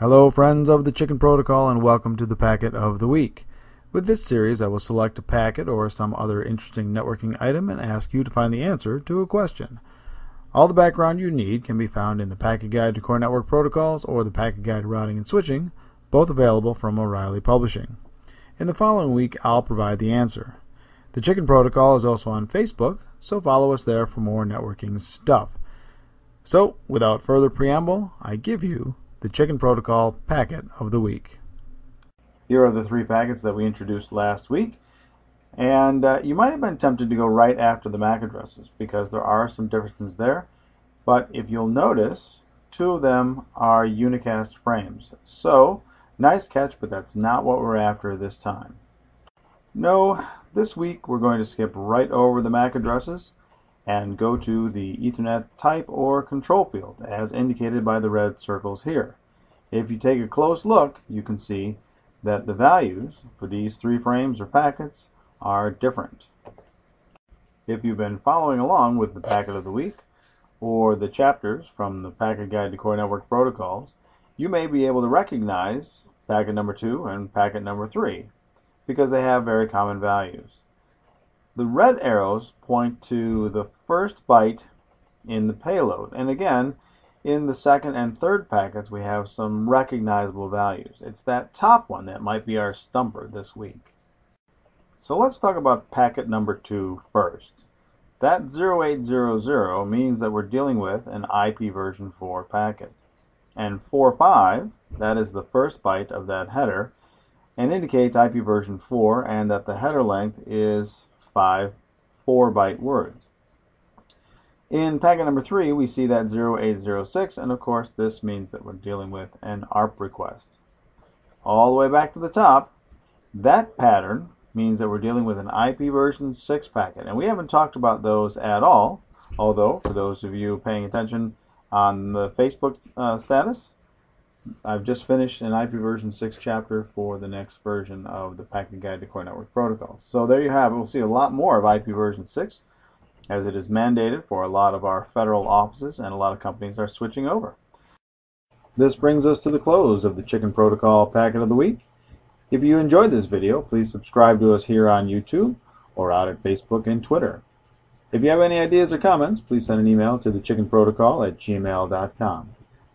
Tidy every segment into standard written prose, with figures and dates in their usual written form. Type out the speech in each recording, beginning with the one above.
Hello friends of the Chicken Protocol and welcome to the Packet of the Week. With this series I will select a packet or some other interesting networking item and ask you to find the answer to a question. All the background you need can be found in the Packet Guide to Core Network Protocols or the Packet Guide to Routing and Switching, both available from O'Reilly Publishing. In the following week I'll provide the answer. The Chicken Protocol is also on Facebook, so follow us there for more networking stuff. So, without further preamble, I give you the Chicken Protocol Packet of the Week. Here are the three packets that we introduced last week, and you might have been tempted to go right after the MAC addresses because there are some differences there, but if you'll notice, two of them are unicast frames. So, nice catch, but that's not what we're after this time. No, this week we're going to skip right over the MAC addresses and go to the Ethernet type or control field as indicated by the red circles here. If you take a close look, you can see that the values for these three frames or packets are different. If you've been following along with the Packet of the Week or the chapters from the Packet Guide to Core Network Protocols, you may be able to recognize packet number 2 and packet number 3 because they have very common values. The red arrows point to the first byte in the payload, and again, in the second and third packets we have some recognizable values. It's that top one that might be our stumper this week. So let's talk about packet number 2 first. That 0800 means that we're dealing with an IP version 4 packet. And 45, that is the first byte of that header, and indicates IP version 4 and that the header length is 5 4-byte words. In packet number 3 we see that 0806, and of course this means that we're dealing with an ARP request. All the way back to the top, that pattern means that we're dealing with an IP version 6 packet, and we haven't talked about those at all, although for those of you paying attention on the Facebook status, I've just finished an IP version 6 chapter for the next version of the Packet Guide to Core Network Protocols. So there you have it. We'll see a lot more of IP version 6 as it is mandated for a lot of our federal offices and a lot of companies are switching over. This brings us to the close of the Chicken Protocol Packet of the Week. If you enjoyed this video, please subscribe to us here on YouTube or out at Facebook and Twitter. If you have any ideas or comments, please send an email to thechickenprotocol@gmail.com.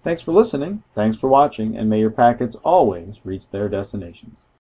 Thanks for listening, thanks for watching, and may your packets always reach their destination.